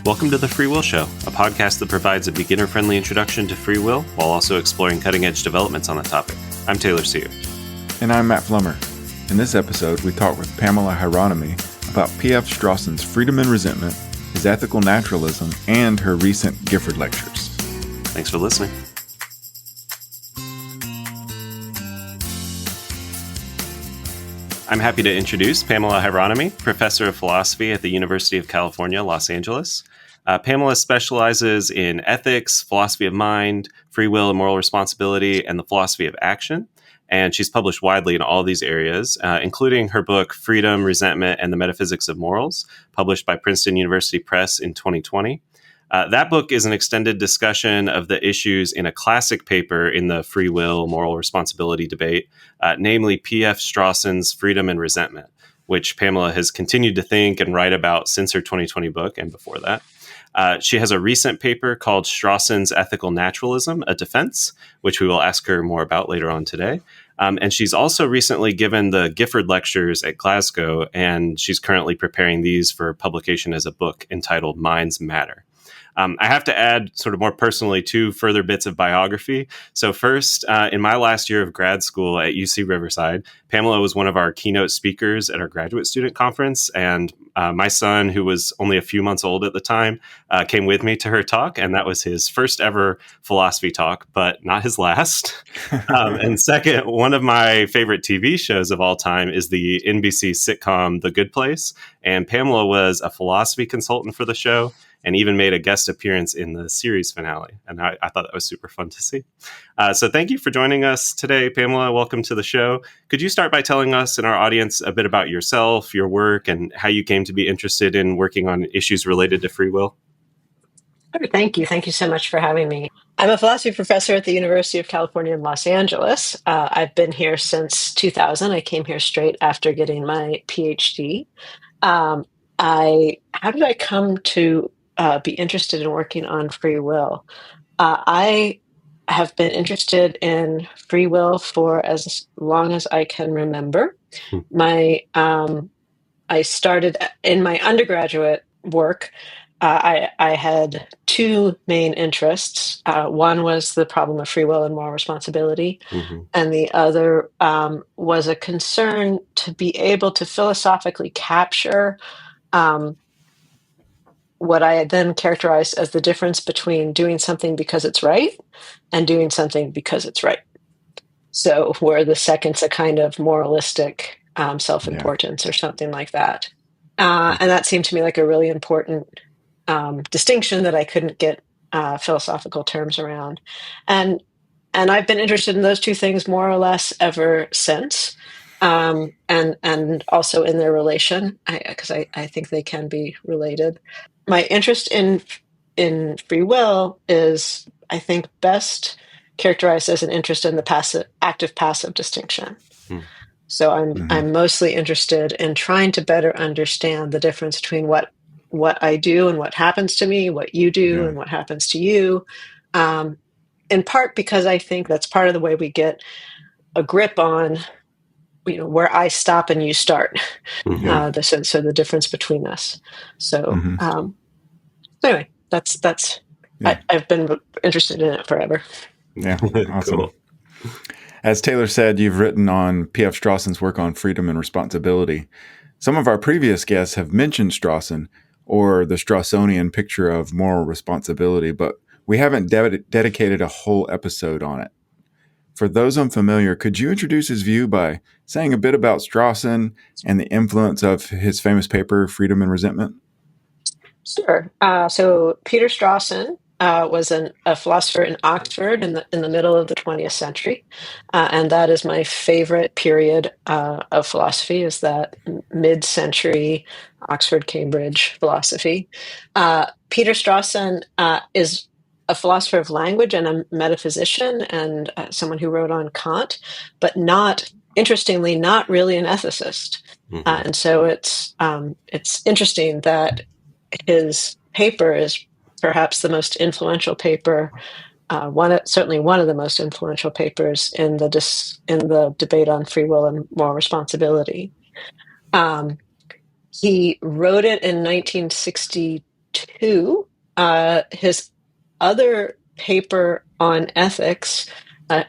Welcome to The Free Will Show, a podcast that provides a beginner-friendly introduction to free will while also exploring cutting-edge developments on the topic. I'm Taylor Sear. And I'm Matt Flummer. In this episode, we talk with Pamela Hieronymi about P.F. Strawson's Freedom and Resentment, his ethical naturalism, and her recent Gifford Lectures. Thanks for listening. I'm happy to introduce Pamela Hieronymi, professor of philosophy at the University of California, Los Angeles. Pamela specializes in ethics, philosophy of mind, free will and moral responsibility, and the philosophy of action. And she's published widely in all these areas, including her book, Freedom, Resentment, and the Metaphysics of Morals, published by Princeton University Press in 2020. That book is an extended discussion of the issues in a classic paper in the free will, moral responsibility debate, namely P.F. Strawson's Freedom and Resentment, which Pamela has continued to think and write about since her 2020 book and before that. She has a recent paper called Strawson's Ethical Naturalism, a Defense, which we will ask her more about later on today. And she's also recently given the Gifford Lectures at Glasgow, and she's currently preparing these for publication as a book entitled Minds Matter. I have to add sort of more personally two further bits of biography. So first, in my last year of grad school at UC Riverside, Pamela was one of our keynote speakers at our graduate student conference. And my son, who was only a few months old at the time, came with me to her talk. And that was his first ever philosophy talk, but not his last. And second, one of my favorite TV shows of all time is the NBC sitcom The Good Place. And Pamela was a philosophy consultant for the show and even made a guest appearance in the series finale. And I thought that was super fun to see. So thank you for joining us today, Pamela. Welcome to the show. Could you start by telling us and our audience a bit about yourself, your work, and how you came to be interested in working on issues related to free will? Sure, thank you. Thank you so much for having me. I'm a philosophy professor at the University of California in Los Angeles. I've been here since 2000. I came here straight after getting my PhD. How did I come to be interested in working on free will? I have been interested in free will for as long as I can remember. I started in my undergraduate work. I had two main interests. One was the problem of free will and moral responsibility, and the other was a concern to be able to philosophically capture what I had then characterized as the difference between doing something because it's right and doing something because it's right. So where the second's a kind of moralistic self-importance or something like that. And that seemed to me like a really important distinction that I couldn't get philosophical terms around. And I've been interested in those two things more or less ever since. And also in their relation, because I think they can be related. My interest in free will is, I think, best characterized as an interest in the active-passive distinction. So I'm mostly interested in trying to better understand the difference between what I do and what happens to me, what you do and what happens to you. In part because I think that's part of the way we get a grip on where I stop and you start, the difference between us. So anyway, that's I've been interested in it forever. Yeah, awesome. Cool. As Taylor said, you've written on P.F. Strawson's work on freedom and responsibility. Some of our previous guests have mentioned Strawson or the Strawsonian picture of moral responsibility, but we haven't dedicated a whole episode on it. For those unfamiliar, could you introduce his view by saying a bit about Strawson and the influence of his famous paper, Freedom and Resentment? Sure. So Peter Strawson was a philosopher in Oxford in the middle of the 20th century, and that is my favorite period of philosophy. Is that mid-century Oxford Cambridge philosophy? Peter Strawson is a philosopher of language and a metaphysician and someone who wrote on Kant, but interestingly, not really an ethicist. And so it's interesting that his paper is perhaps the most influential paper, certainly one of the most influential papers in the debate on free will and moral responsibility. He wrote it in 1962 two. His other paper on ethics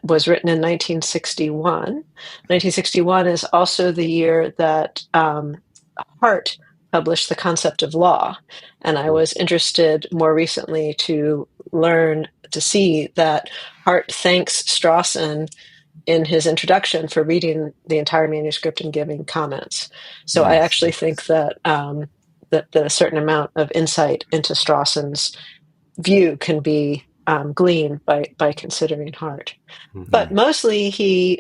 was written in 1961. 1961 is also the year that Hart published The Concept of Law. And I was interested more recently to see that Hart thanks Strawson in his introduction for reading the entire manuscript and giving comments. So I actually think that that a certain amount of insight into Strawson's view can be gleaned by considering Hart. But mostly he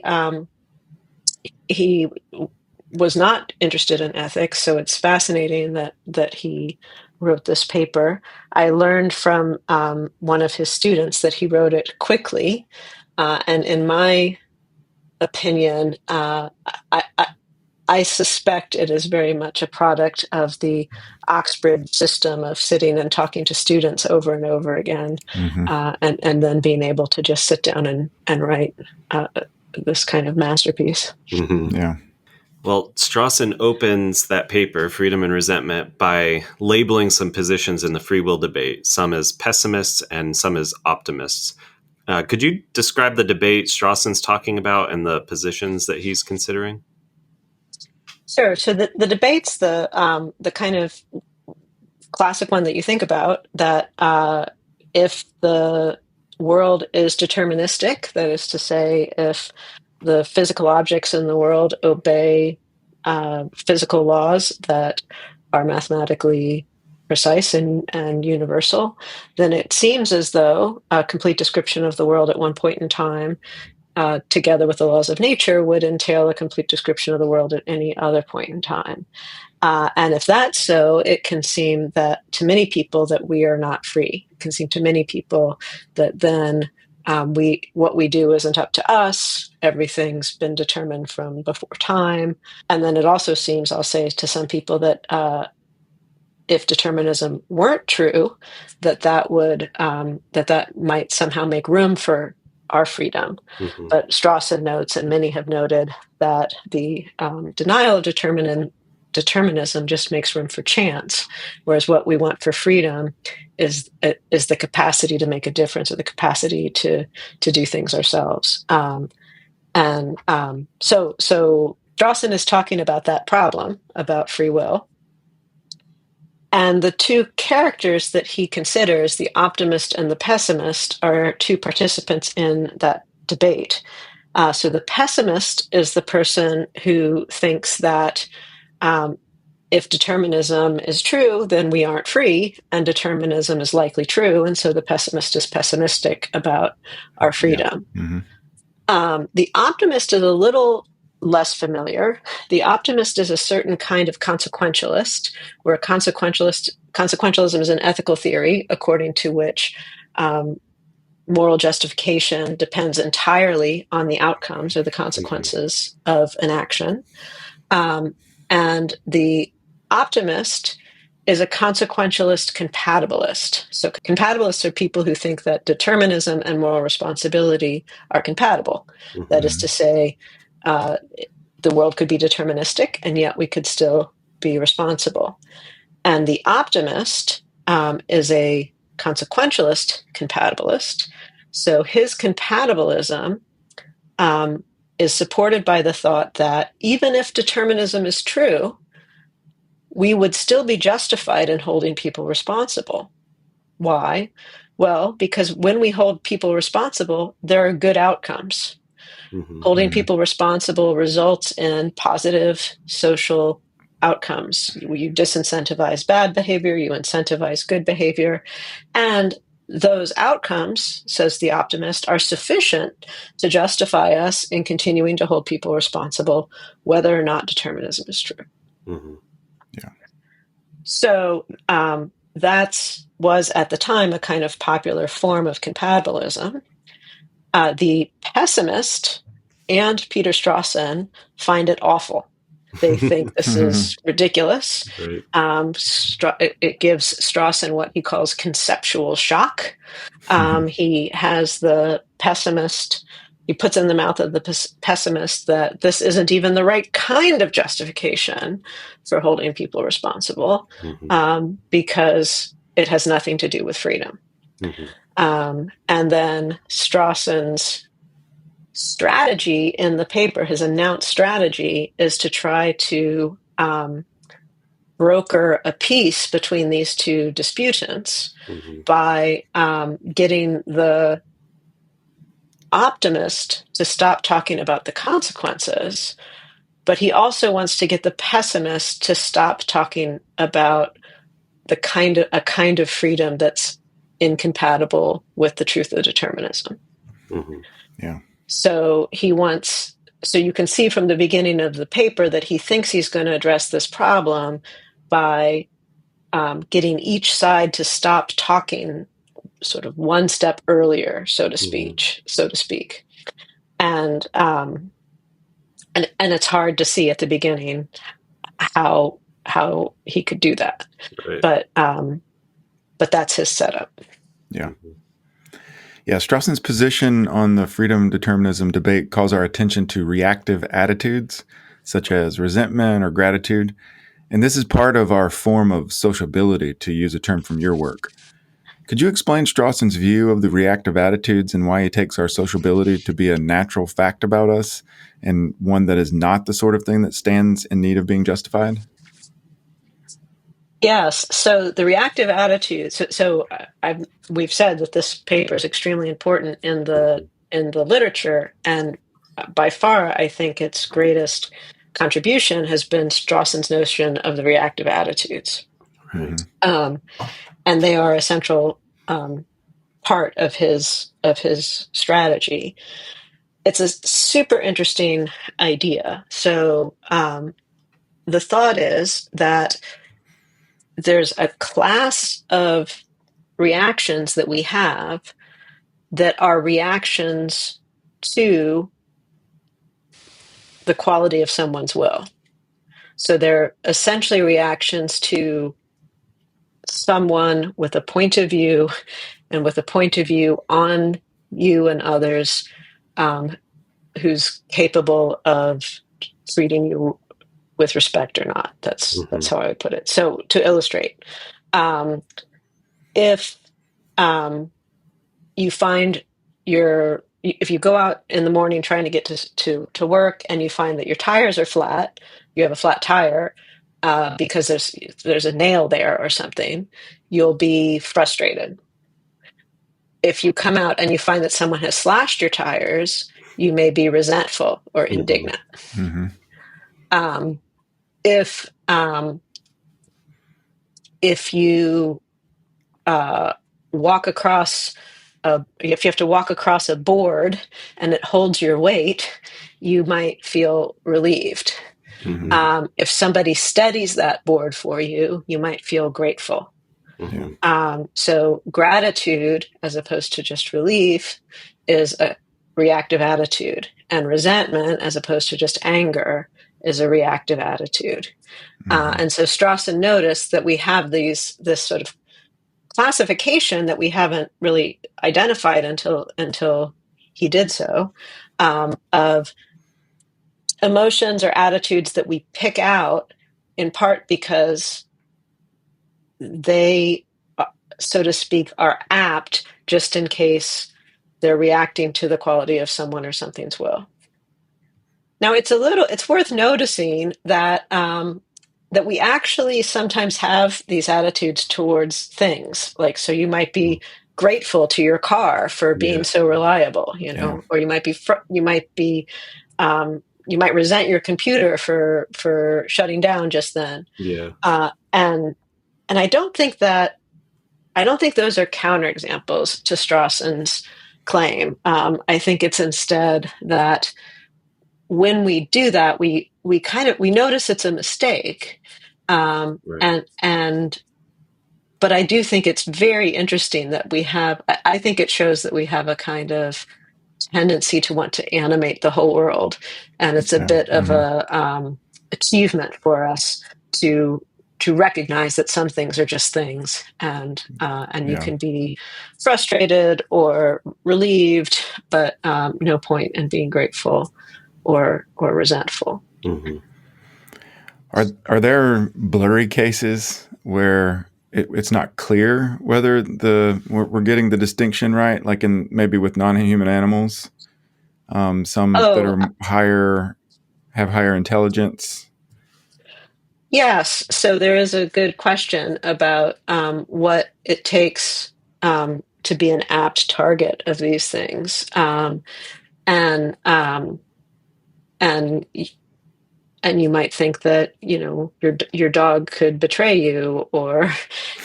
was not interested in ethics, so it's fascinating that he wrote this paper. I learned from one of his students that he wrote it quickly, and in my opinion, I suspect it is very much a product of the Oxbridge system of sitting and talking to students over and over again, and then being able to just sit down and write this kind of masterpiece. Yeah. Well, Strawson opens that paper, Freedom and Resentment, by labeling some positions in the free will debate, some as pessimists and some as optimists. Could you describe the debate Strawson's talking about and the positions that he's considering? Sure. So the debate's the kind of classic one that you think about, that if the world is deterministic, that is to say, if the physical objects in the world obey physical laws that are mathematically precise and universal, then it seems as though a complete description of the world at one point in time, together with the laws of nature, would entail a complete description of the world at any other point in time. And if that's so, it can seem that to many people that we are not free. It can seem to many people that then what we do isn't up to us. Everything's been determined from before time. And then it also seems, I'll say, to some people that if determinism weren't true, that would that might somehow make room for our freedom. But Strawson notes, and many have noted, that the denial of determinism just makes room for chance, whereas what we want for freedom is the capacity to make a difference, or the capacity to do things ourselves. So Strawson is talking about that problem, about free will. And the two characters that he considers, the optimist and the pessimist, are two participants in that debate. So the pessimist is the person who thinks that if determinism is true, then we aren't free, and determinism is likely true, and so the pessimist is pessimistic about our freedom. The optimist is a little less familiar. The optimist is a certain kind of consequentialist, where consequentialism is an ethical theory according to which moral justification depends entirely on the outcomes or the consequences of an action. And the optimist is a consequentialist compatibilist. So compatibilists are people who think that determinism and moral responsibility are compatible. That is to say, the world could be deterministic, and yet we could still be responsible. And the optimist is a consequentialist compatibilist. So his compatibilism is supported by the thought that even if determinism is true, we would still be justified in holding people responsible. Why? Well, because when we hold people responsible, there are good outcomes. Holding people responsible results in positive social outcomes. You disincentivize bad behavior, you incentivize good behavior, and those outcomes, says the optimist, are sufficient to justify us in continuing to hold people responsible, whether or not determinism is true. Yeah. So that was at the time a kind of popular form of compatibilism. The pessimist and Peter Strawson find it awful. They think this is ridiculous. Right. It gives Strawson what he calls conceptual shock. He has the pessimist, he puts in the mouth of the pessimist that this isn't even the right kind of justification for holding people responsible, because it has nothing to do with freedom. And then Strawson's strategy in the paper, his announced strategy, is to try to broker a peace between these two disputants by getting the optimist to stop talking about the consequences, but he also wants to get the pessimist to stop talking about a kind of freedom that's incompatible with the truth of determinism. Yeah. So you can see from the beginning of the paper that he thinks he's going to address this problem by getting each side to stop talking sort of one step earlier, so to speak. And it's hard to see at the beginning how he could do that. Right. But that's his setup. Yeah. Yeah, Strawson's position on the freedom determinism debate calls our attention to reactive attitudes, such as resentment or gratitude. And this is part of our form of sociability, to use a term from your work. Could you explain Strawson's view of the reactive attitudes and why he takes our sociability to be a natural fact about us and one that is not the sort of thing that stands in need of being justified? Yes. So the reactive attitudes. We've said that this paper is extremely important in the literature, and by far, I think its greatest contribution has been Strawson's notion of the reactive attitudes, and they are a central part of his strategy. It's a super interesting idea. So the thought is that there's a class of reactions that we have that are reactions to the quality of someone's will. So they're essentially reactions to someone with a point of view, and with a point of view on you and others, who's capable of treating you with respect or not. That's how I would put it. So to illustrate, if you find if you go out in the morning trying to get to work and you find that your tires are flat, you have a flat tire because there's a nail there or something, you'll be frustrated. If you come out and you find that someone has slashed your tires, you may be resentful or indignant. If you if you have to walk across a board and it holds your weight, you might feel relieved. If somebody steadies that board for you, you might feel grateful. So gratitude, as opposed to just relief, is a reactive attitude, and resentment, as opposed to just anger, is a reactive attitude. And so Strawson noticed that we have this sort of classification that we haven't really identified until he did so, of emotions or attitudes that we pick out in part because they, so to speak, are apt just in case they're reacting to the quality of someone or something's will. Now, it's worth noticing that that we actually sometimes have these attitudes towards things. Like, so you might be grateful to your car for being so reliable, or you might resent your computer for shutting down just then. And I don't think those are counterexamples to Strawson's claim. I think it's instead that when we do that, we notice it's a mistake, but I do think it's very interesting that we have. I think it shows that we have a kind of tendency to want to animate the whole world, and it's a bit of a achievement for us to recognize that some things are just things, and you can be frustrated or relieved, but no point in being grateful or resentful. Are there blurry cases where it's not clear whether we're getting the distinction right, like in maybe with non-human animals, some that Oh, are higher have higher intelligence. yes. So there is a good question about what it takes to be an apt target of these things, and um, and and you might think that your dog could betray you, or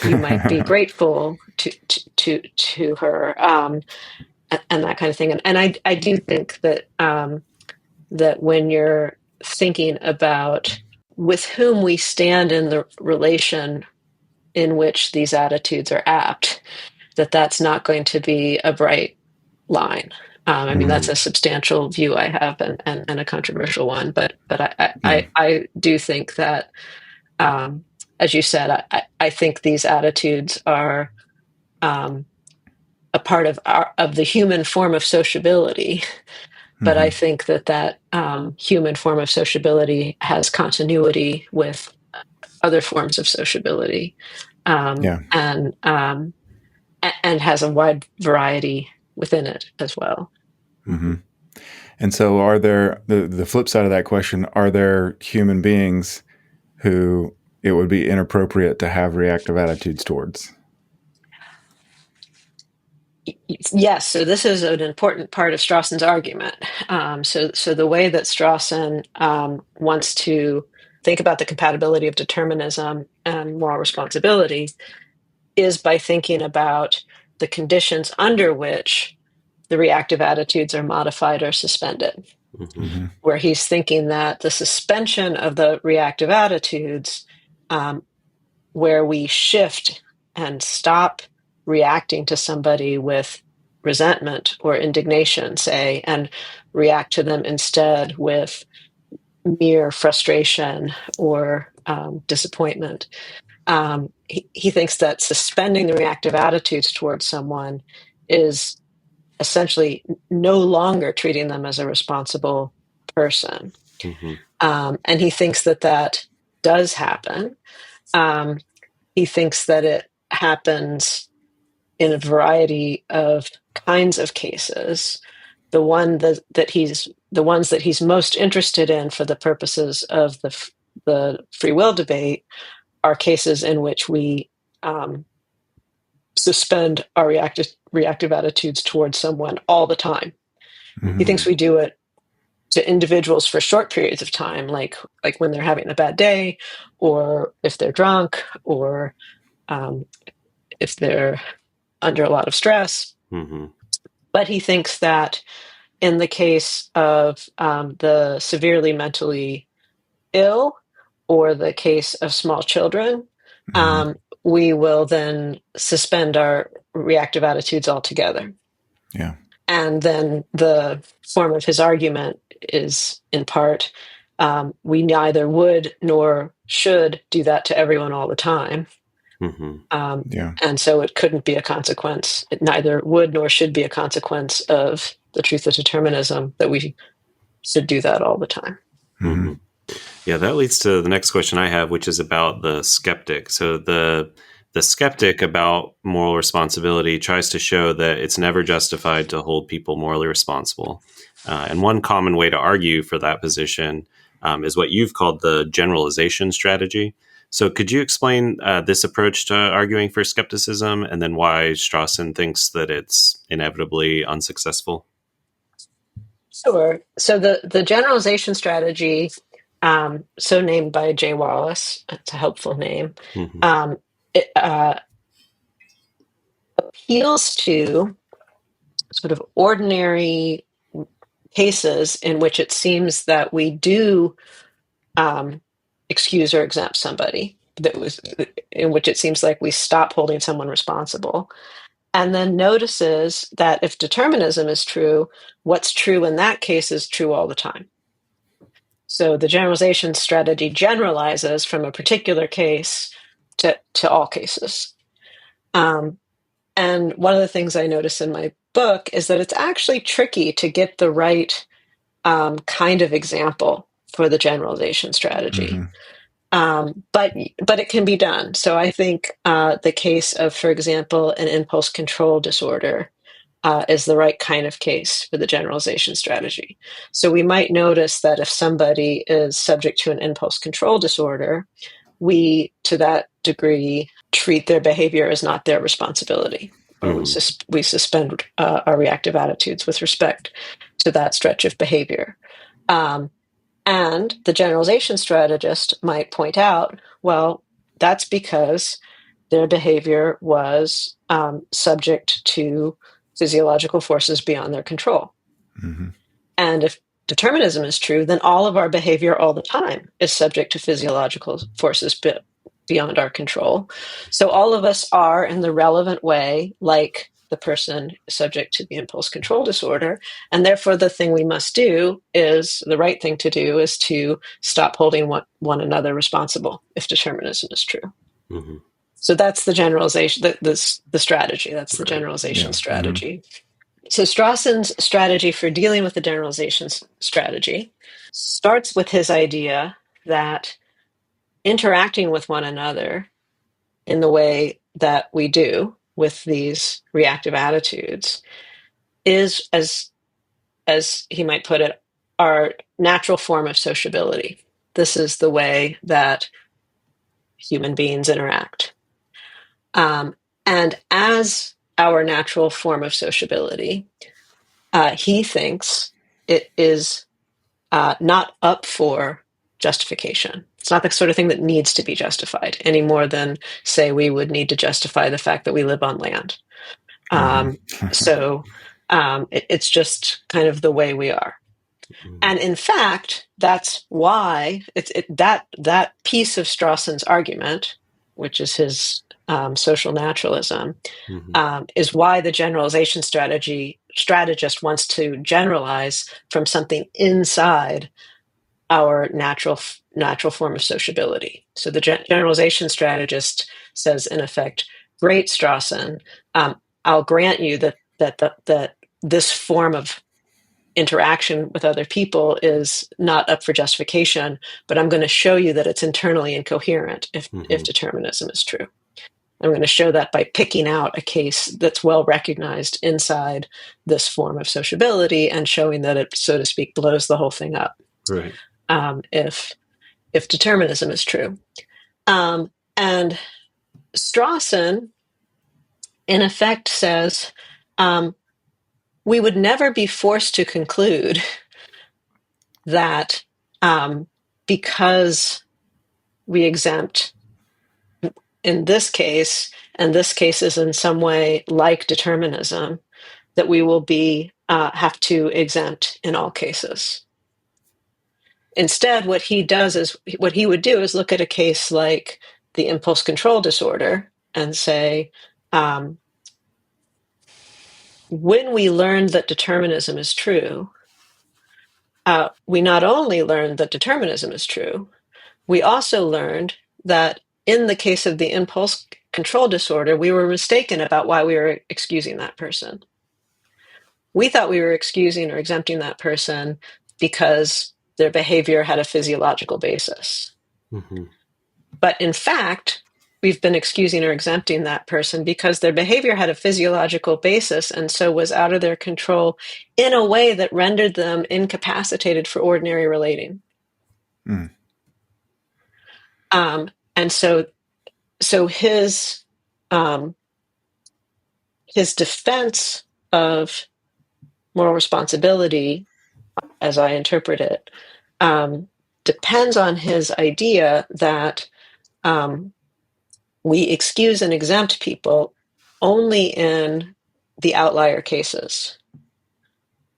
you might be grateful to her, and that kind of thing. And I do think that that when you're thinking about with whom we stand in the relation in which these attitudes are apt, that's not going to be a bright line. I mean, that's Mhm. a substantial view I have, and a controversial one. But Yeah. I do think that, as you said, I think these attitudes are um, a part of the human form of sociability. But I Hmm. think that human form of sociability has continuity with other forms of sociability, um, Yeah. and um, and has a wide variety within it as well. Hmm. And so, are there the flip side of that question? Are there human beings who it would be inappropriate to have reactive attitudes towards? Yes, so this is an important part of Strawson's argument. So the way that Strawson wants to think about the compatibility of determinism and moral responsibility is by thinking about the conditions under which the reactive attitudes are modified or suspended, Mhm. Hmm. where he's thinking that the suspension of the reactive attitudes, um, where we shift and stop reacting to somebody with resentment or indignation, say, and react to them instead with mere frustration or disappointment. He thinks that suspending the reactive attitudes towards someone is essentially no longer treating them as a responsible person. Mhm. And he thinks that does happen. Um, he thinks that it happens in a variety of kinds of cases. The ones that he's most interested in for the purposes of the free will debate are cases in which we suspend our reactive attitudes towards someone all the time. He Hmm. thinks we do it to individuals for short periods of time, like when they're having a bad day, or if they're drunk, or um, if they're under a lot of stress. Mhm. But he thinks that in the case of the severely mentally ill, or the case of small children, Hmm. we will then suspend our reactive attitudes altogether. Yeah. And then the form of his argument is, in part, we neither would nor should do that to everyone all the time. Mhm. Um, Yeah. and so it couldn't be a consequence. It neither would nor should be a consequence of the truth of determinism that we should do that all the time. Hmm. Mhm. Yeah, that leads to the next question I have, which is about the skeptic. So the skeptic about moral responsibility tries to show that it's never justified to hold people morally responsible. And one common way to argue for that position is what you've called the generalization strategy. So, could you explain this approach to arguing for skepticism, and then why Strawson thinks that it's inevitably unsuccessful? Sure. So the generalization strategy, so named by Jay Wallace, it's a helpful name, Hmm. um, it appeals to sort of ordinary cases in which it seems that we do um, excuse or exempt somebody, that was in which it seems like we stop holding someone responsible, and then notices that if determinism is true, what's true in that case is true all the time. So the generalization strategy generalizes from a particular case to all cases. Um, and one of the things I notice in my book is that it's actually tricky to get the right kind of example for the generalization strategy. Hmm. But it can be done. So I think the case of, for example, an impulse control disorder is the right kind of case for the generalization strategy. So we might notice that if somebody is subject to an impulse control disorder, we, to that degree, treat their behavior as not their responsibility, or we suspend our reactive attitudes with respect to that stretch of behavior. And the generalization strategist might point out, well, that's because their behavior was subject to physiological forces beyond their control. Mm-hmm. And if determinism is true, then all of our behavior all the time is subject to physiological forces beyond our control. So all of us are, in the relevant way, like the person subject to the impulse control disorder. And therefore, the thing we must do is, the right thing to do is to stop holding one another responsible if determinism is true. Mm-hmm. So that's the generalization, the strategy. That's the generalization strategy. Mm-hmm. So Strawson's strategy for dealing with the generalization strategy starts with his idea that interacting with one another in the way that we do with these reactive attitudes is, as he might put it, our natural form of sociability. This is the way that human beings interact. And as our natural form of sociability, he thinks it is not up for justification. It's not the sort of thing that needs to be justified any more than, say, we would need to justify the fact that we live on land. So it's just kind of the way we are. Mm-hmm. And in fact, that's why that piece of Strawson's argument, which is his social naturalism, is why the generalization strategist wants to generalize from something inside our natural form of sociability. So the generalization strategist says, in effect, great, Strawson, I'll grant you that this form of interaction with other people is not up for justification, but I'm going to show you that it's internally incoherent if determinism is true. I'm going to show that by picking out a case that's well recognized inside this form of sociability and showing that it, so to speak, blows the whole thing up. Right. If determinism is true. And Strawson, in effect, says we would never be forced to conclude that because we exempt in this case, and this case is in some way like determinism, that we will have to exempt in all cases. Instead, what he would do is look at a case like the impulse control disorder and say, when we learned that determinism is true, we not only learned that determinism is true, we also learned that in the case of the impulse control disorder, we were mistaken about why we were excusing that person. We thought we were excusing or exempting that person because their behavior had a physiological basis. Mm-hmm. But in fact, we've been excusing or exempting that person because their behavior had a physiological basis and so was out of their control in a way that rendered them incapacitated for ordinary relating. Mm. And so his defense of moral responsibility, as I interpret it, depends on his idea that we excuse and exempt people only in the outlier cases,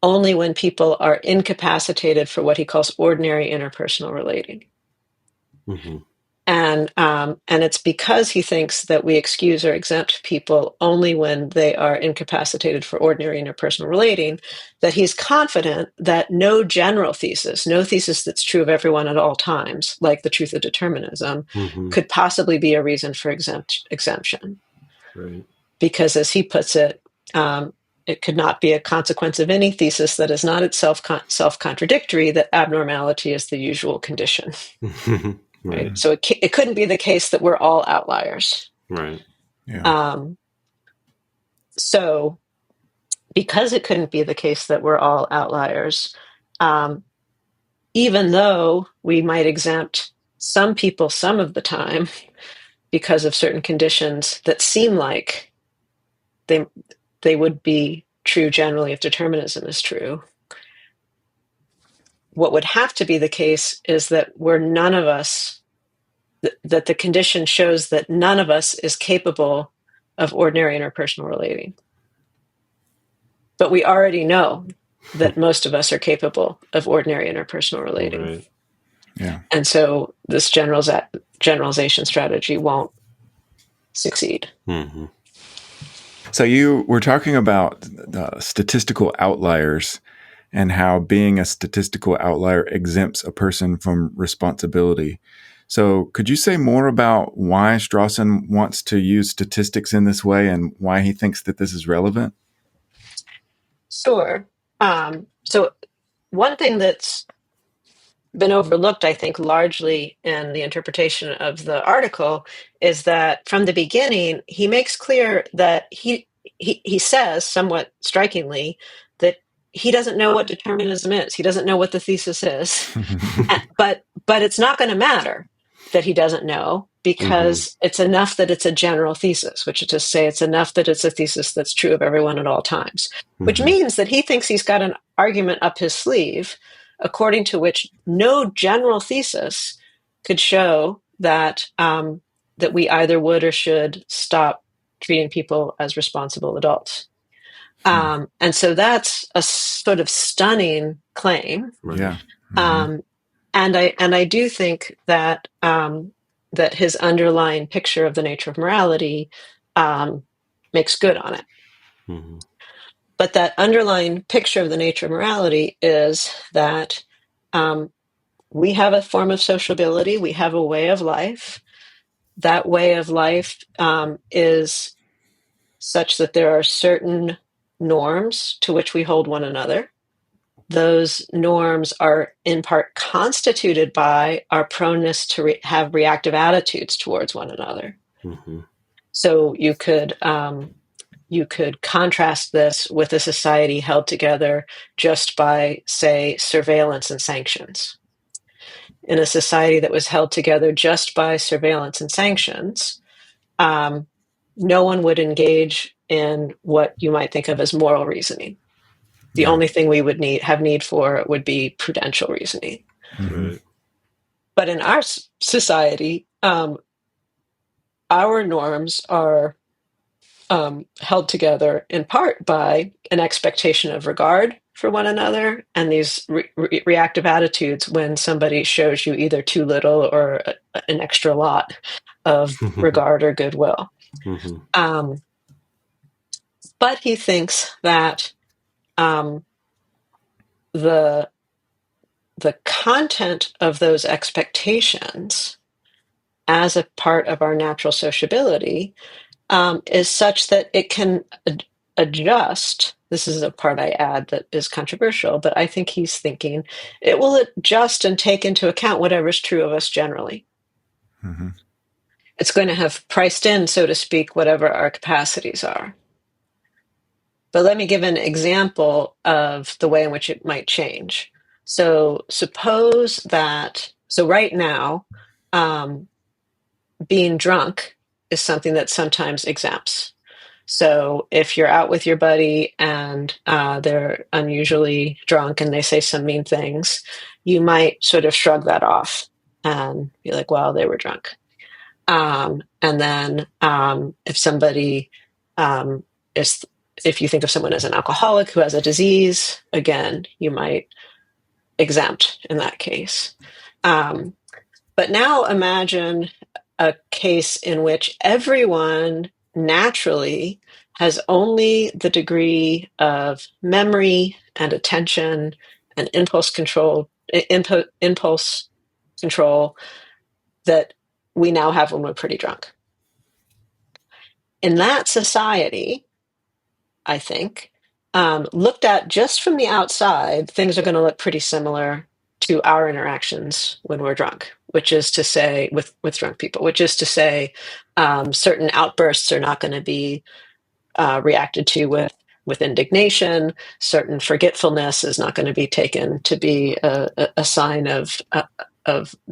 only when people are incapacitated for what he calls ordinary interpersonal relating. Mm-hmm. And it's because he thinks that we excuse or exempt people only when they are incapacitated for ordinary interpersonal relating, that he's confident that no general thesis, no thesis that's true of everyone at all times, like the truth of determinism, could possibly be a reason for exemption. Right. Because, as he puts it, it could not be a consequence of any thesis that is not itself self-contradictory, that abnormality is the usual condition. right? So it couldn't be the case that we're all outliers. Right. Yeah. So because it couldn't be the case that we're all outliers, even though we might exempt some people some of the time because of certain conditions that seem like they would be true generally if determinism is true, what would have to be the case is that none of us, that the condition shows that none of us is capable of ordinary interpersonal relating. But we already know that most of us are capable of ordinary interpersonal relating. Right. Yeah. And so this generalization strategy won't succeed. Mm-hmm. So you were talking about the statistical outliers and how being a statistical outlier exempts a person from responsibility. So could you say more about why Strawson wants to use statistics in this way and why he thinks that this is relevant? Sure. So one thing that's been overlooked, I think, largely in the interpretation of the article is that from the beginning, he makes clear that he says, somewhat strikingly, that he doesn't know what determinism is. He doesn't know what the thesis is. But it's not going to matter that he doesn't know, because it's enough that it's a general thesis, which is to say it's enough that it's a thesis that's true of everyone at all times, which means that he thinks he's got an argument up his sleeve according to which no general thesis could show that that we either would or should stop treating people as responsible adults. And so that's a sort of stunning claim. Yeah. And I do think that that his underlying picture of the nature of morality makes good on it. Mm-hmm. But that underlying picture of the nature of morality is that we have a form of sociability, we have a way of life. That way of life is such that there are certain norms to which we hold one another. Those norms are in part constituted by our proneness to have reactive attitudes towards one another. Mm-hmm. So you could contrast this with a society held together just by, say, surveillance and sanctions. In a society that was held together just by surveillance and sanctions, no one would engage in what you might think of as moral reasoning. The only thing we would have need for would be prudential reasoning. Right. But in our society, our norms are held together in part by an expectation of regard for one another and these reactive attitudes when somebody shows you either too little or an extra lot of regard or goodwill. But he thinks that the content of those expectations as a part of our natural sociability is such that it can adjust. This is a part I add that is controversial, but I think he's thinking it will adjust and take into account whatever is true of us generally. It's going to have priced in, so to speak, whatever our capacities are. But let me give an example of the way in which it might change. So suppose that, right now, being drunk is something that sometimes exempts. So if you're out with your buddy and they're unusually drunk and they say some mean things, you might sort of shrug that off and be like, well, they were drunk. And then if somebody if you think of someone as an alcoholic who has a disease, again, you might exempt in that case. But now imagine a case in which everyone naturally has only the degree of memory and attention and impulse control that we now have when we're pretty drunk. In that society, I think, looked at just from the outside, things are going to look pretty similar to our interactions when we're drunk, which is to say, with drunk people, which is to say, certain outbursts are not going to be reacted to with indignation. Certain forgetfulness is not going to be taken to be a sign of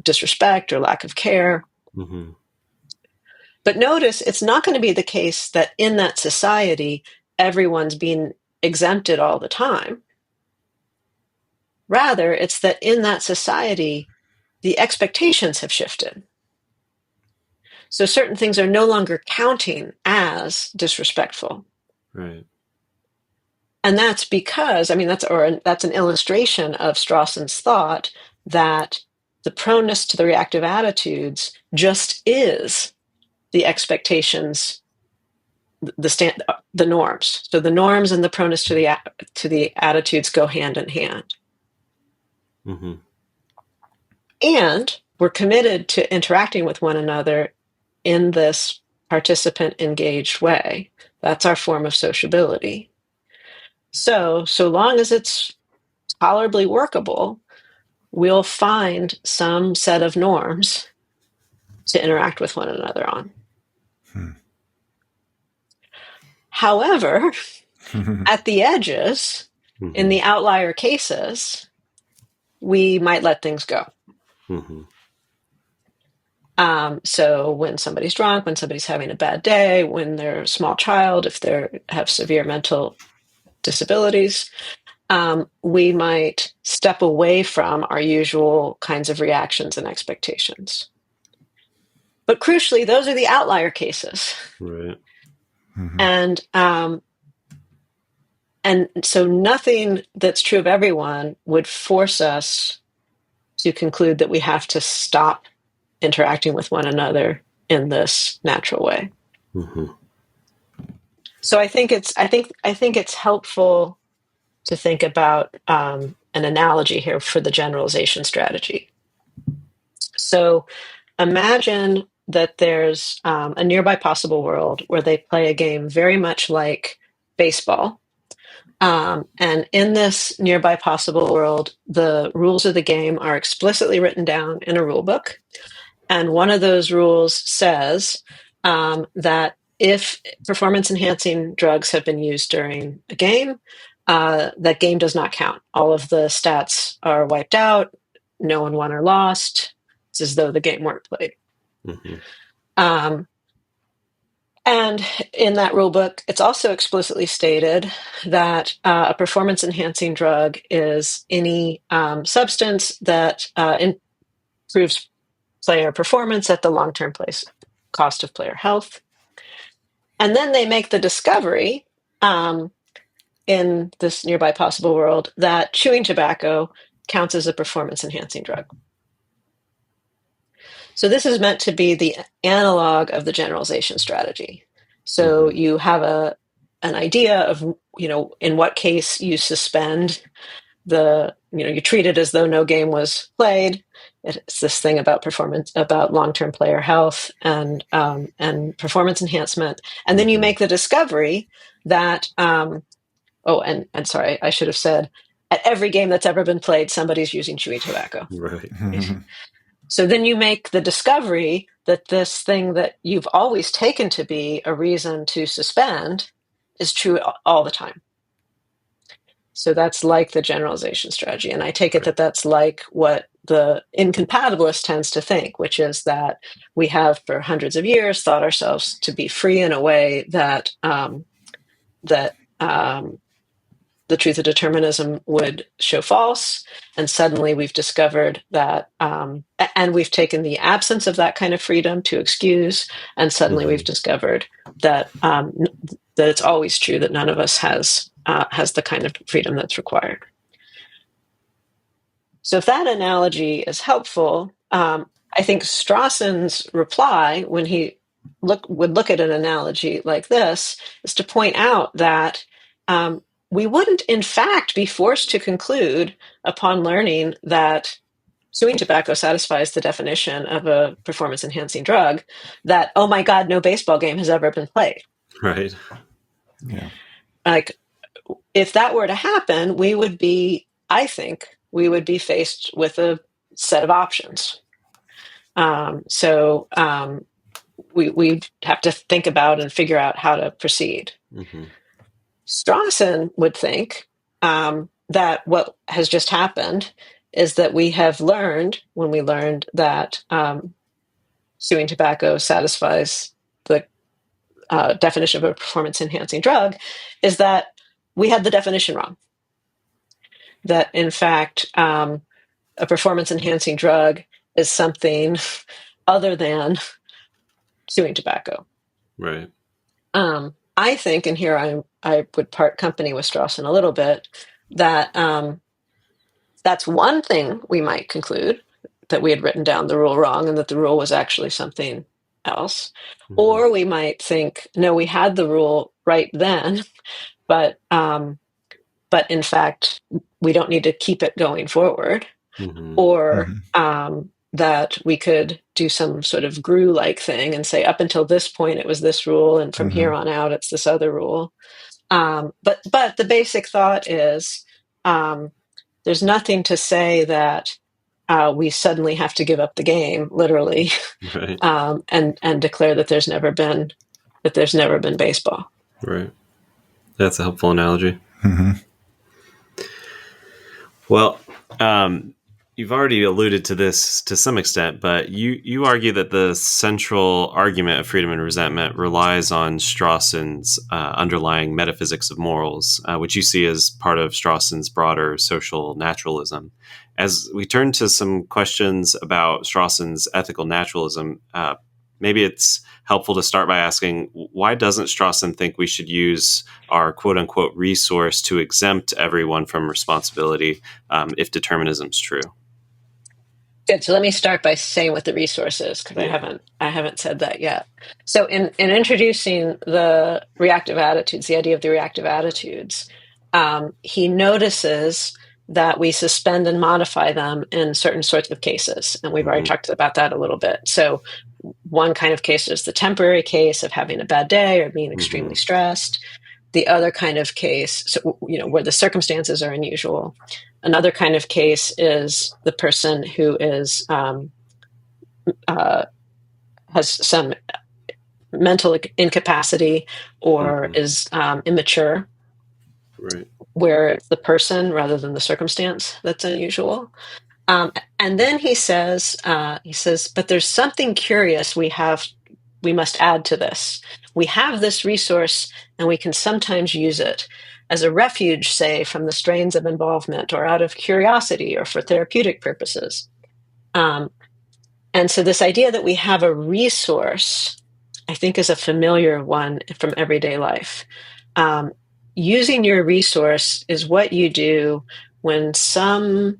disrespect or lack of care. Mm-hmm. But notice, it's not going to be the case that in that society, everyone's being exempted all the time. Rather, it's that in that society, the expectations have shifted. So certain things are no longer counting as disrespectful. Right. And that's because, I mean, that's an illustration of Strawson's thought that the proneness to the reactive attitudes just is the expectations, the norms. So the norms and the proneness to the attitudes go hand in hand. Mm-hmm. And we're committed to interacting with one another in this participant engaged way. That's our form of sociability. So long as it's tolerably workable, we'll find some set of norms to interact with one another on. However, at the edges, Mm-hmm. in the outlier cases, we might let things go. Mm-hmm. So when somebody's drunk, when somebody's having a bad day, when they're a small child, if they have severe mental disabilities, we might step away from our usual kinds of reactions and expectations. But crucially, those are the outlier cases. Right. Mm-hmm. And so nothing that's true of everyone would force us to conclude that we have to stop interacting with one another in this natural way. Mm-hmm. So I think it's helpful to think about an analogy here for the generalization strategy. So imagine that there's a nearby possible world where they play a game very much like baseball. And in this nearby possible world, the rules of the game are explicitly written down in a rule book. And one of those rules says that if performance-enhancing drugs have been used during a game, that game does not count. All of the stats are wiped out. No one won or lost. It's as though the game weren't played. Mm-hmm. And in that rule book, it's also explicitly stated that a performance-enhancing drug is any substance that improves player performance at the long-term cost of player health. And then they make the discovery in this nearby possible world that chewing tobacco counts as a performance-enhancing drug. So this is meant to be the analog of the generalization strategy. So you have an idea of, in what case you suspend you treat it as though no game was played. It's this thing about performance, about long-term player health and performance enhancement. And then you make the discovery that, and sorry, I should have said, at every game that's ever been played, somebody's using chewing tobacco. Right. So then you make the discovery that this thing that you've always taken to be a reason to suspend is true all the time. So that's like the generalization strategy. And I take it that that's like what the incompatibilist tends to think, which is that we have for hundreds of years thought ourselves to be free in a way that the truth of determinism would show false. And suddenly we've discovered that, and we've taken the absence of that kind of freedom to excuse. And suddenly we've discovered that that it's always true that none of us has the kind of freedom that's required. So if that analogy is helpful, I think Strawson's reply, when he would look at an analogy like this, is to point out that we wouldn't, in fact, be forced to conclude upon learning that chewing tobacco satisfies the definition of a performance-enhancing drug that, oh my God, no baseball game has ever been played. Right. Yeah. Like, if that were to happen, we would be, I think, we would be faced with a set of options. So we have to think about and figure out how to proceed. Mm-hmm. Strawson would think that what has just happened is that we have learned, when we learned that chewing tobacco satisfies the definition of a performance-enhancing drug, is that we had the definition wrong. That, in fact, a performance-enhancing drug is something other than chewing tobacco. Right. I think, and here I would part company with Strawson a little bit, that that's one thing we might conclude, that we had written down the rule wrong and that the rule was actually something else. Mm-hmm. Or we might think, no, we had the rule right then, but in fact, we don't need to keep it going forward. Mm-hmm. Or that we could do some sort of GRU-like thing and say, up until this point, it was this rule, and from here on out, it's this other rule. But the basic thought is there's nothing to say that we suddenly have to give up the game, literally, Right. and declare that there's never been baseball. Right. That's a helpful analogy. Mm-hmm. Well, you've already alluded to this to some extent, but you argue that the central argument of freedom and resentment relies on Strawson's underlying metaphysics of morals, which you see as part of Strawson's broader social naturalism. As we turn to some questions about Strawson's ethical naturalism, maybe it's helpful to start by asking, why doesn't Strawson think we should use our quote-unquote resource to exempt everyone from responsibility if determinism's true? Good. So let me start by saying what the resource is, because I haven't said that yet. So in introducing the reactive attitudes, the idea of the reactive attitudes, he notices that we suspend and modify them in certain sorts of cases. And we've already talked about that a little bit. So one kind of case is the temporary case of having a bad day or being extremely stressed. The other kind of case, so, where the circumstances are unusual. Another kind of case is the person who is has some mental incapacity or is immature, right, where it's the person rather than the circumstance that's unusual. And then he says, but there's something curious we must add to this. We have this resource and we can sometimes use it as a refuge, say, from the strains of involvement or out of curiosity or for therapeutic purposes. And so this idea that we have a resource, I think, is a familiar one from everyday life. Using your resource is what you do when some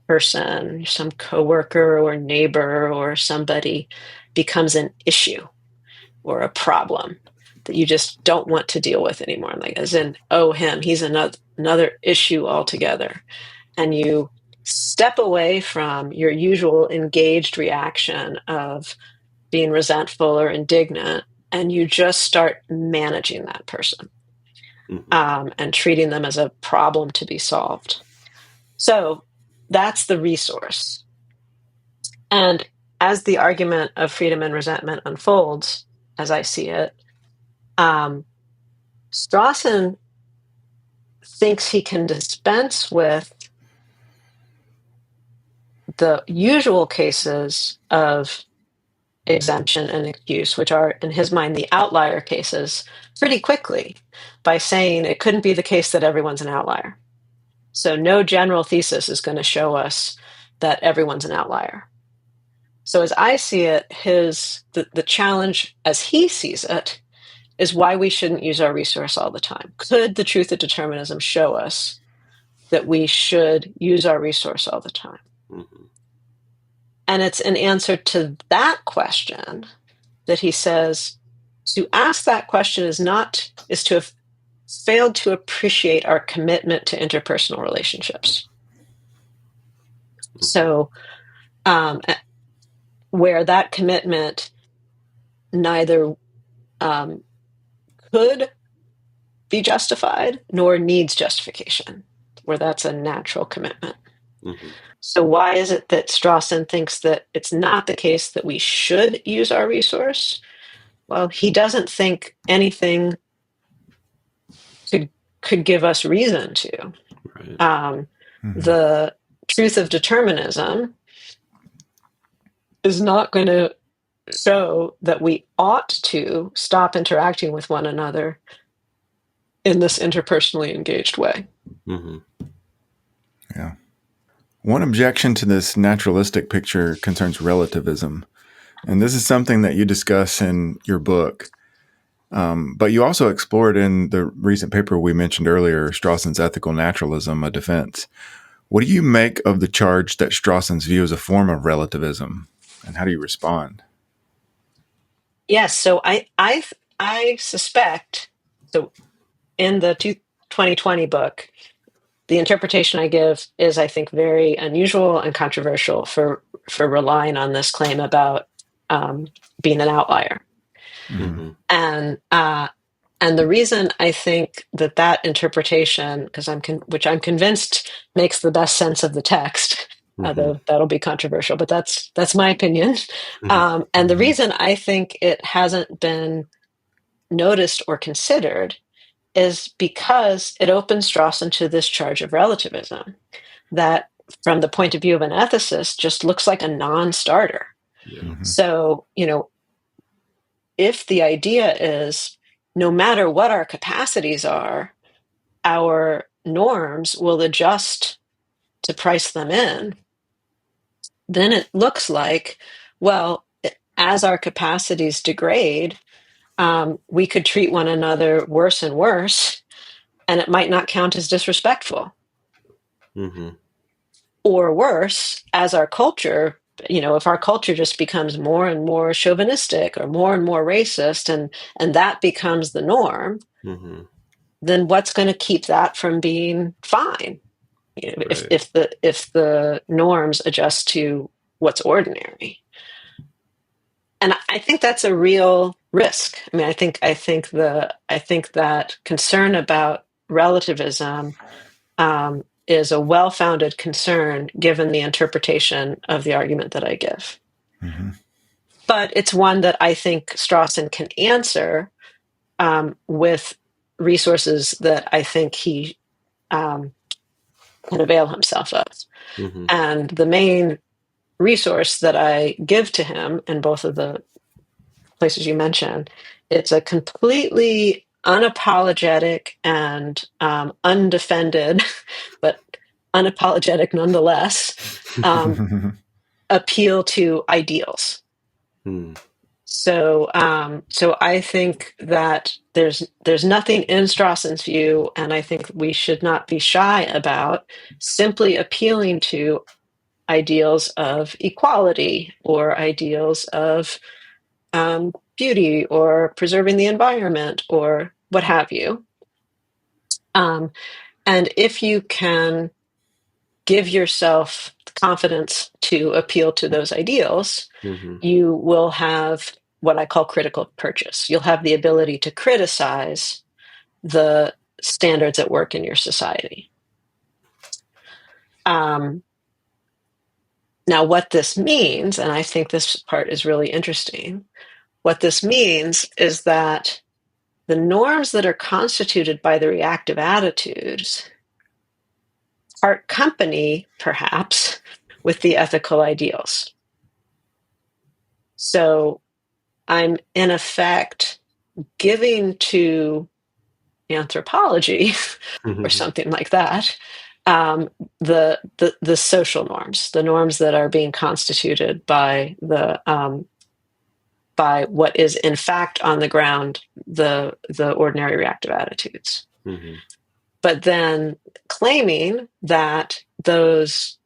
person, some coworker or neighbor or somebody becomes an issue or a problem that you just don't want to deal with anymore. Like, as in, oh, him, he's another issue altogether. And you step away from your usual engaged reaction of being resentful or indignant, and you just start managing that person and treating them as a problem to be solved. So that's the resource. And as the argument of freedom and resentment unfolds, as I see it, Strawson thinks he can dispense with the usual cases of exemption and excuse, which are, in his mind, the outlier cases, pretty quickly by saying it couldn't be the case that everyone's an outlier. So no general thesis is going to show us that everyone's an outlier. So as I see it, the challenge as he sees it is why we shouldn't use our resource all the time. Could the truth of determinism show us that we should use our resource all the time? And it's an answer to that question that he says, to ask that question is to have failed to appreciate our commitment to interpersonal relationships. So, where that commitment neither could be justified nor needs justification, where that's a natural commitment. Mm-hmm. So why is it that Strawson thinks that it's not the case that we should use our resource? Well, he doesn't think anything could give us reason to. Right. The truth of determinism is not going to show that we ought to stop interacting with one another in this interpersonally engaged way. Mm-hmm. Yeah. One objection to this naturalistic picture concerns relativism. And this is something that you discuss in your book. But you also explored in the recent paper we mentioned earlier, Strawson's Ethical Naturalism, a Defense. What do you make of the charge that Strawson's view is a form of relativism? And how do you respond? Yes, so I suspect, so in the 2020 book, the interpretation I give is, I think, very unusual and controversial for relying on this claim about being an outlier. Mm-hmm. And the reason I think that interpretation, because which I'm convinced makes the best sense of the text, although that'll be controversial, but that's my opinion. And the reason I think it hasn't been noticed or considered is because it opens Strawson to this charge of relativism that, from the point of view of an ethicist, just looks like a non-starter. Yeah. So, if the idea is no matter what our capacities are, our norms will adjust to price them in, then it looks like, well, as our capacities degrade, we could treat one another worse and worse, and it might not count as disrespectful. Mm-hmm. Or worse, as our culture, if our culture just becomes more and more chauvinistic or more and more racist, and that becomes the norm, then what's going to keep that from being fine? Right. If the norms adjust to what's ordinary. And I think that's a real risk. I mean, I think that concern about relativism is a well-founded concern given the interpretation of the argument that I give. But it's one that I think Strawson can answer with resources that I think he can avail himself of. And the main resource that I give to him in both of the places you mentioned, it's a completely unapologetic and undefended, but unapologetic nonetheless, appeal to ideals. So I think that there's nothing in Strawson's view, and I think we should not be shy about simply appealing to ideals of equality or ideals of beauty or preserving the environment or what have you. And if you can give yourself confidence to appeal to those ideals, you will have what I call critical purchase. You'll have the ability to criticize the standards at work in your society. Now, what this means, and I think this part is really interesting, what this means is that the norms that are constituted by the reactive attitudes part company, perhaps, with the ethical ideals. So I'm, in effect, giving to anthropology or something like that the social norms, the norms that are being constituted by by what is in fact on the ground the ordinary reactive attitudes. But then claiming that those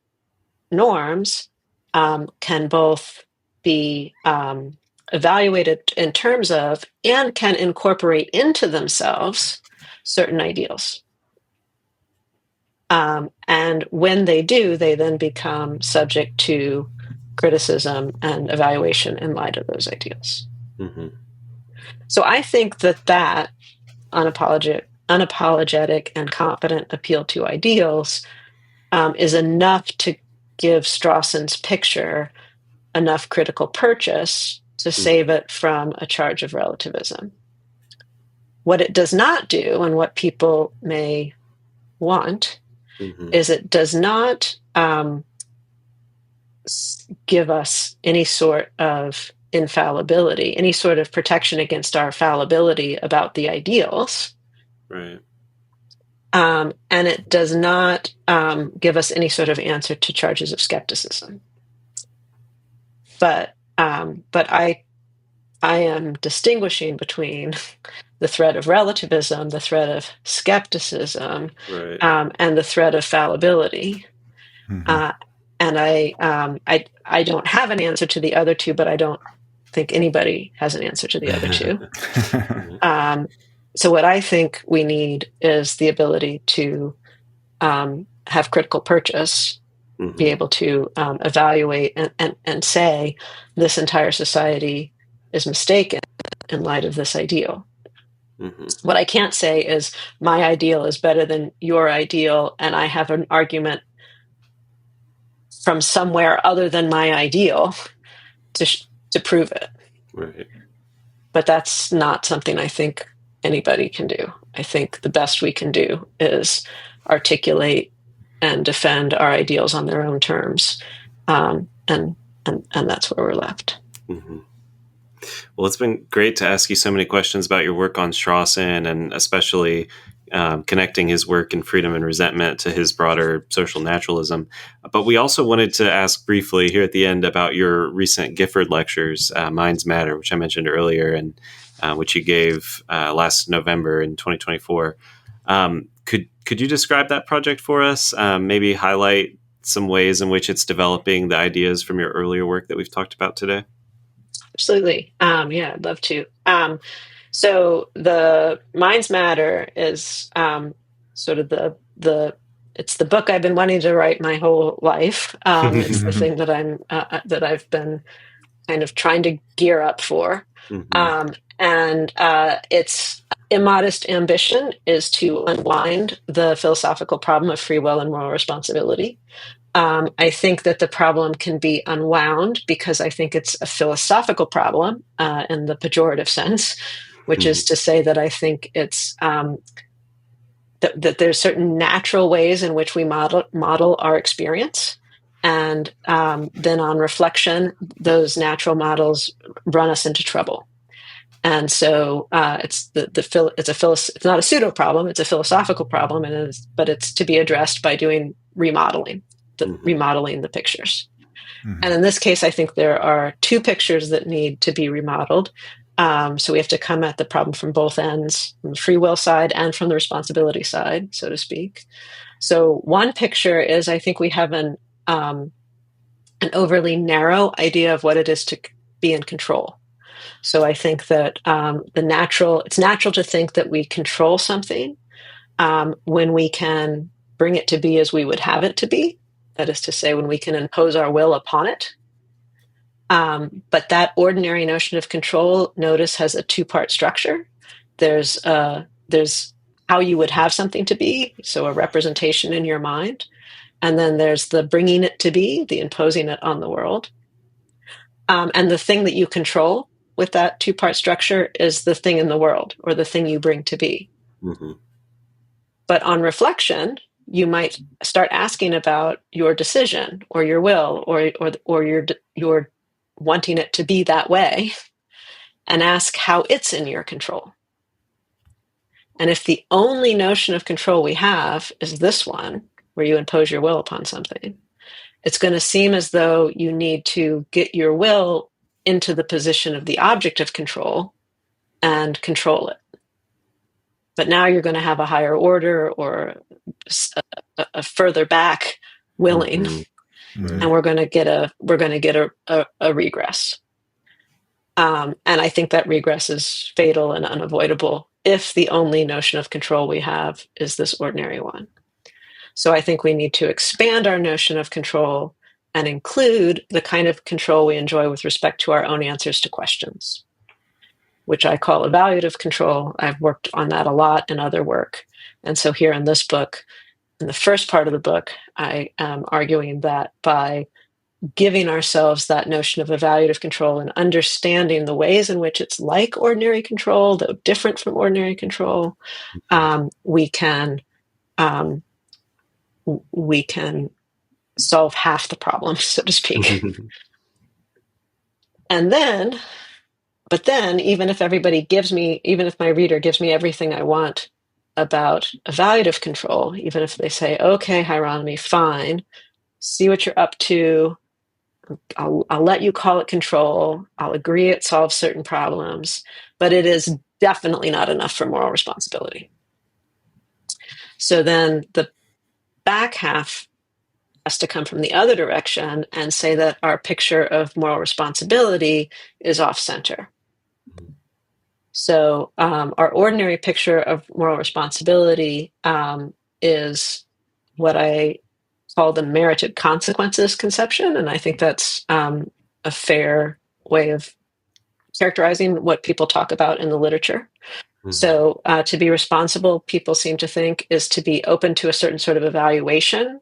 norms can both be evaluated in terms of and can incorporate into themselves certain ideals. And when they do, they then become subject to criticism and evaluation in light of those ideals. So I think that unapologetic and competent appeal to ideals is enough to give Strawson's picture enough critical purchase to save it from a charge of relativism. What it does not do, and what people may want, is it does not give us any sort of infallibility, any sort of protection against our fallibility about the ideals. Right. And it does not give us any sort of answer to charges of skepticism. But I am distinguishing between the threat of relativism, the threat of skepticism, right. And the threat of fallibility. And I don't have an answer to the other two, but I don't think anybody has an answer to the other two. So what I think we need is the ability to have critical purchase, be able to evaluate and say this entire society is mistaken in light of this ideal. What I can't say is my ideal is better than your ideal, and I have an argument from somewhere other than my ideal to prove it. Right. But that's not something I think anybody can do. I think the best we can do is articulate and defend our ideals on their own terms, and that's where we're left. Well, it's been great to ask you so many questions about your work on Strawson, and especially connecting his work in Freedom and Resentment to his broader social naturalism. But we also wanted to ask briefly here at the end about your recent Gifford Lectures, Minds Matter, which I mentioned earlier, and which you gave last November in 2024. Could you describe that project for us? Maybe highlight some ways in which it's developing the ideas from your earlier work that we've talked about today? Absolutely. Yeah, I'd love to. So the Minds Matter is sort of it's the book I've been wanting to write my whole life. It's the thing that I've been kind of trying to gear up for. And its immodest ambition is to unwind the philosophical problem of free will and moral responsibility. I think that the problem can be unwound because I think it's a philosophical problem in the pejorative sense, which is to say that I think it's that there's certain natural ways in which we model our experience. And then on reflection, those natural models run us into trouble. And so it's not a pseudo problem; it's a philosophical problem, but it's to be addressed by doing remodeling, remodeling the pictures. And in this case, I think there are two pictures that need to be remodeled. So we have to come at the problem from both ends, from the free will side and from the responsibility side, so to speak. So one picture is, I think we have an overly narrow idea of what it is to be in control. So I think that it's natural to think that we control something when we can bring it to be as we would have it to be. That is to say, when we can impose our will upon it. But that ordinary notion of control, notice, has a two-part structure. There's how you would have something to be, so a representation in your mind. And then there's the bringing it to be, the imposing it on the world. And the thing that you control with that two-part structure is the thing in the world, or the thing you bring to be. But on reflection, you might start asking about your decision or your will or your wanting it to be that way, and ask how it's in your control. And if the only notion of control we have is this one, where you impose your will upon something, it's going to seem as though you need to get your will into the position of the object of control and control it. But now you're going to have a higher order or a further back willing, and we're going to get a regress. And I think that regress is fatal and unavoidable if the only notion of control we have is this ordinary one. So I think we need to expand our notion of control and include the kind of control we enjoy with respect to our own answers to questions, which I call evaluative control. I've worked on that a lot in other work. And so here in this book, in the first part of the book, I am arguing that by giving ourselves that notion of evaluative control and understanding the ways in which it's like ordinary control, though different from ordinary control, we can solve half the problem, so to speak. And then, but then, even if my reader gives me everything I want about evaluative control, even if they say, okay, Hieronymi, fine, see what you're up to, I'll let you call it control, I'll agree it solves certain problems, but it is definitely not enough for moral responsibility. So then the back half has to come from the other direction and say that our picture of moral responsibility is off-center. So our ordinary picture of moral responsibility is what I call the merited consequences conception, and I think that's a fair way of characterizing what people talk about in the literature. So to be responsible, people seem to think, is to be open to a certain sort of evaluation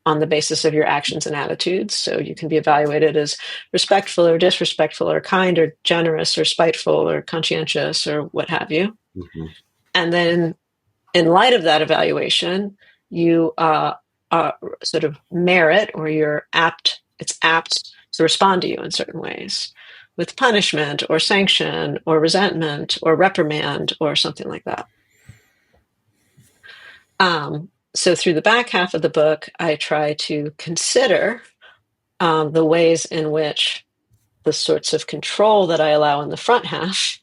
on the basis of your actions and attitudes. So you can be evaluated as respectful or disrespectful or kind or generous or spiteful or conscientious or what have you. And then in light of that evaluation, you sort of merit, or it's apt to respond to you in certain ways with punishment or sanction or resentment or reprimand or something like that. So through the back half of the book, I try to consider the ways in which the sorts of control that I allow in the front half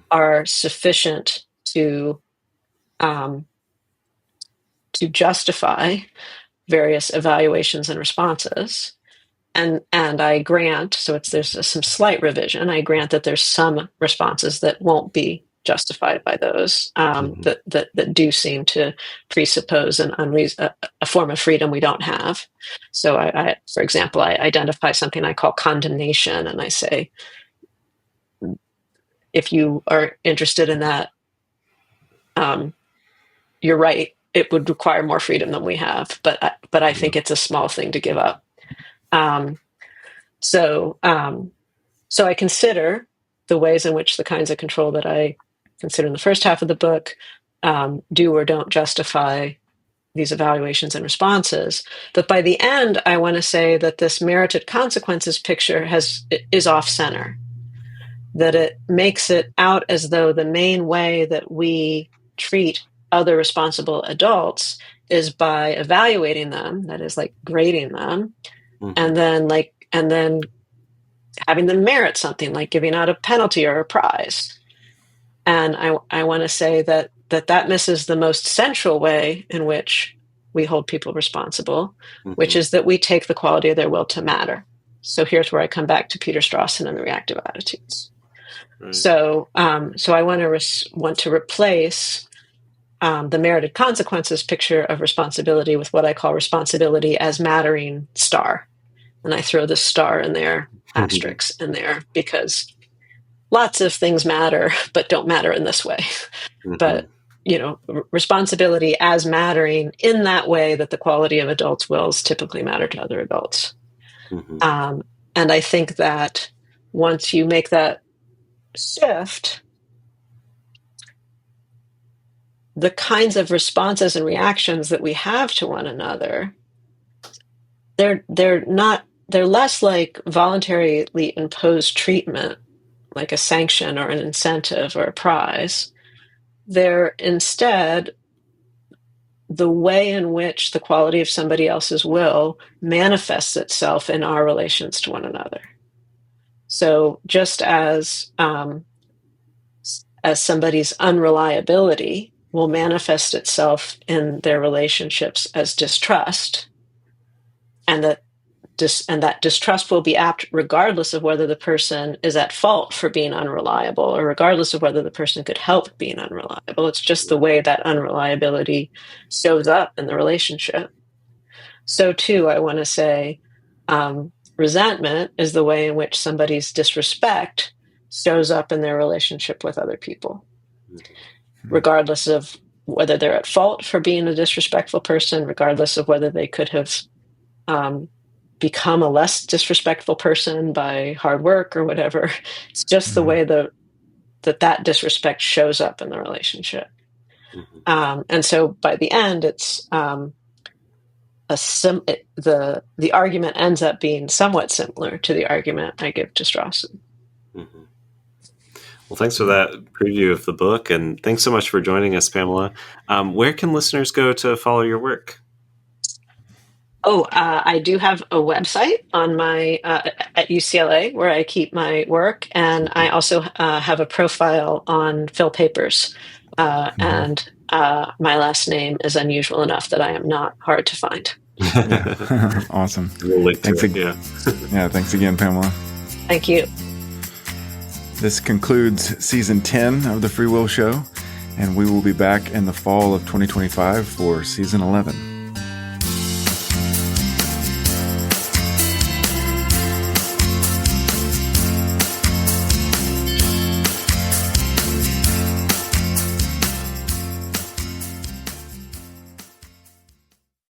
are sufficient to justify various evaluations and responses. And I grant, so there's some slight revision, I grant that there's some responses that won't be justified by those, that do seem to presuppose a form of freedom we don't have. So I, for example, I identify something I call condemnation, and I say, if you are interested in that, you're right, it would require more freedom than we have, but I think it's a small thing to give up. So I consider the ways in which the kinds of control that I consider in the first half of the book do or don't justify these evaluations and responses. But by the end, I want to say that this merited consequences picture is off-center, that it makes it out as though the main way that we treat other responsible adults is by evaluating them, that is, like, grading them, and then having them merit something, like giving out a penalty or a prize. And I want to say that misses the most central way in which we hold people responsible, which is that we take the quality of their will to matter. So here's where I come back to Peter Strawson and the reactive attitudes. Right. So I want to replace the merited consequences picture of responsibility with what I call responsibility as mattering star. And I throw this star in there, asterisks in there, because lots of things matter, but don't matter in this way. But, responsibility as mattering in that way that the quality of adults' wills typically matter to other adults. And I think that once you make that shift, the kinds of responses and reactions that we have to one another, they're less like voluntarily imposed treatment, like a sanction or an incentive or a prize. They're instead the way in which the quality of somebody else's will manifests itself in our relations to one another. So just as somebody's unreliability will manifest itself in their relationships as distrust, and that distrust will be apt regardless of whether the person is at fault for being unreliable or regardless of whether the person could help being unreliable. It's just the way that unreliability shows up in the relationship. So too, I want to say resentment is the way in which somebody's disrespect shows up in their relationship with other people, regardless of whether they're at fault for being a disrespectful person, regardless of whether they could have become a less disrespectful person by hard work or whatever. It's just the way that disrespect shows up in the relationship. And so by the end, it's the argument ends up being somewhat similar to the argument I give to Strawson. Mm-hmm. Well, thanks for that preview of the book, and thanks so much for joining us, Pamela. Where can listeners go to follow your work? I do have a website on my at UCLA where I keep my work, and I also have a profile on Phil Papers, and my last name is unusual enough that I am not hard to find. Awesome. We'll link to Thanks it, thanks again, Pamela. Thank you. This concludes season 10 of the Free Will Show, and we will be back in the fall of 2025 for season 11.